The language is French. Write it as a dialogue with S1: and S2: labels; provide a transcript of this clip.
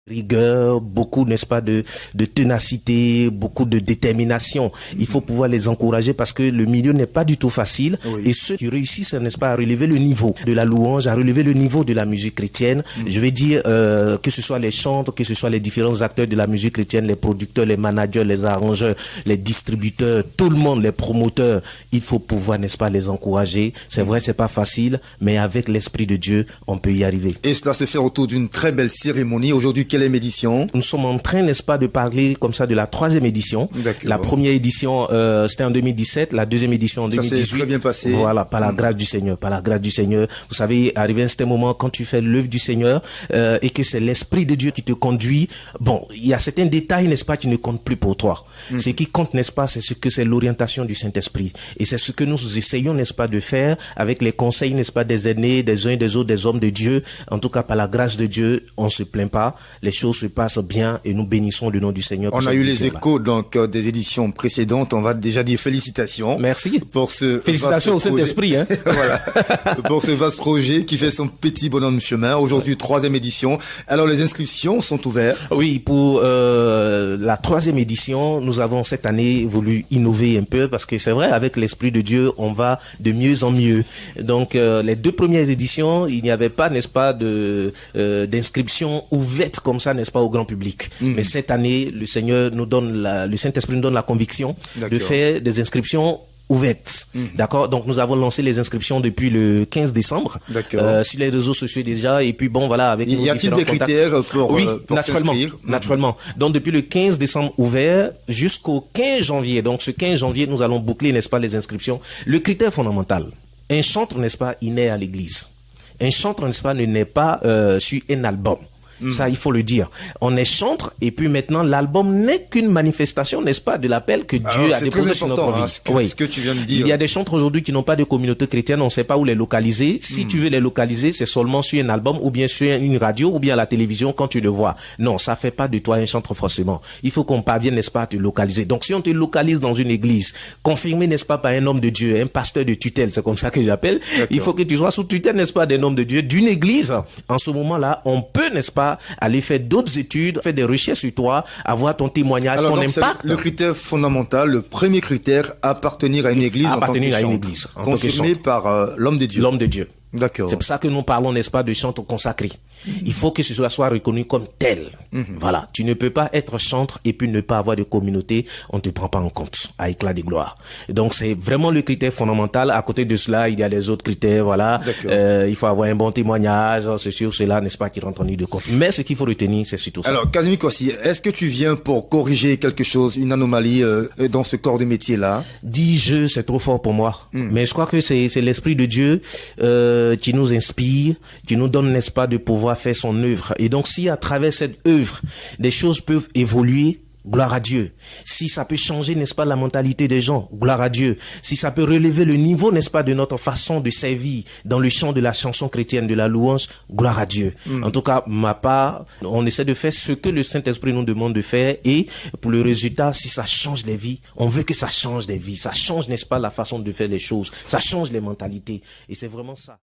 S1: rigueur, beaucoup, n'est-ce pas, de ténacité, beaucoup de détermination. Il faut pouvoir les encourager parce que le milieu n'est pas du tout facile. Oui. Et ceux qui réussissent, n'est-ce pas, à relever le niveau de la louange, à relever le niveau de la musique chrétienne, je vais dire que ce soit les chantres, que ce soit les différents acteurs de la musique chrétienne, les producteurs, les managers, les arrangeurs, les distributeurs, tout le monde, les promoteurs, il faut pouvoir, n'est-ce pas, les encourager. C'est vrai, c'est pas facile, mais avec l'Esprit de Dieu, on peut y arriver.
S2: Et cela se fait autour d'une très belle cérémonie. Aujourd'hui, quelle édition?
S1: Nous sommes en train, n'est-ce pas, de parler comme ça de la 3e édition. La première édition, c'était en 2017, la 2e édition en 2018.
S2: Ça s'est très bien passé.
S1: Voilà, par la grâce du Seigneur, par la grâce du Seigneur. Vous savez, arrivé à un certain moment, quand tu fais l'œuvre du Seigneur et que c'est l'Esprit de Dieu qui te conduit, bon, il y a certains détails, n'est-ce pas, qui ne comptent plus pour toi. Ce qui compte, n'est-ce pas, c'est ce que c'est l'orientation du Saint-Esprit. Et c'est ce que nous essayons, n'est-ce pas, de faire avec les conseils, n'est-ce pas, des aînés, des uns et des autres, des hommes de Dieu. En tout cas, par la grâce de Dieu, on se plaint pas. Les choses se passent bien et nous bénissons le nom du Seigneur.
S2: On a eu les échos donc des éditions précédentes. On va déjà dire félicitations.
S1: Merci.
S2: Pour ce
S1: félicitations au Saint-Esprit. Hein.
S2: Voilà. Pour ce vaste projet qui fait son petit bonhomme de chemin. Aujourd'hui, 3e édition. Alors les inscriptions sont ouvertes.
S1: Oui, pour la 3e édition, nous avons cette année voulu innover un peu parce que c'est vrai, avec l'Esprit de Dieu, on va de mieux en mieux. Donc les 2 premières éditions, il n'y avait pas, n'est-ce pas, d'inscription ouverte comme ça, n'est-ce pas, au grand public. Mais cette année, le Seigneur nous donne le Saint-Esprit nous donne la conviction de faire des inscriptions ouvertes. D'accord. Donc nous avons lancé les inscriptions depuis le 15 décembre sur les réseaux sociaux déjà. Et puis bon, voilà, avec
S2: y a-t-il des critères pour
S1: naturellement, naturellement. Donc depuis le 15 décembre ouvert jusqu'au 15 janvier. Donc ce 15 janvier, nous allons boucler, n'est-ce pas, les inscriptions. Le critère fondamental, un chantre, n'est-ce pas, il naît à l'église. Un chantre, n'est-ce pas, ne naît pas sur un album. Ça, il faut le dire. On est chantre et puis maintenant, l'album n'est qu'une manifestation, n'est-ce pas, de l'appel que Dieu a déposé sur notre vie.
S2: Ce que tu viens de dire.
S1: Il y a des chantres aujourd'hui qui n'ont pas de communauté chrétienne, on ne sait pas où les localiser. Si tu veux les localiser, c'est seulement sur un album ou bien sur une radio ou bien à la télévision quand tu le vois. Non, ça fait pas de toi un chantre forcément. Il faut qu'on parvienne, n'est-ce pas, à te localiser. Donc si on te localise dans une église, confirmé, n'est-ce pas, par un homme de Dieu, un pasteur de tutelle, c'est comme ça que j'appelle, il faut que tu sois sous tutelle, n'est-ce pas, d'un homme de Dieu, d'une église. En ce moment-là, on peut, n'est-ce pas, aller faire d'autres études, faire des recherches sur toi, avoir ton témoignage, ton impact.
S2: Le critère fondamental, le premier critère, appartenir à une église.
S1: Appartenir à une église.
S2: Confirmé par l'homme de Dieu.
S1: L'homme de Dieu.
S2: D'accord.
S1: C'est pour ça que nous parlons, n'est-ce pas, de chantre consacré. Il faut que ce soit reconnu comme tel. Voilà. Tu ne peux pas être chantre et puis ne pas avoir de communauté. On ne te prend pas en compte à éclat de gloire. Donc, c'est vraiment le critère fondamental. À côté de cela, il y a les autres critères. Voilà. Il faut avoir un bon témoignage. C'est sûr, cela, n'est-ce pas, qui rentre en ligne de compte. Mais ce qu'il faut retenir, c'est surtout ça.
S2: Alors, Casimir Kossi, est-ce que tu viens pour corriger quelque chose, une anomalie dans ce corps de métier-là?
S1: Dis-je, c'est trop fort pour moi. Mais je crois que c'est l'Esprit de Dieu qui nous inspire, qui nous donne, n'est-ce pas, de pouvoir faire son œuvre. Et donc, si à travers cette œuvre, des choses peuvent évoluer, gloire à Dieu. Si ça peut changer, n'est-ce pas, la mentalité des gens, gloire à Dieu. Si ça peut relever le niveau, n'est-ce pas, de notre façon de servir dans le champ de la chanson chrétienne, de la louange, gloire à Dieu. En tout cas, ma part, on essaie de faire ce que le Saint-Esprit nous demande de faire et pour le résultat, si ça change les vies, on veut que ça change des vies. Ça change, n'est-ce pas, la façon de faire les choses. Ça change les mentalités. Et c'est vraiment ça.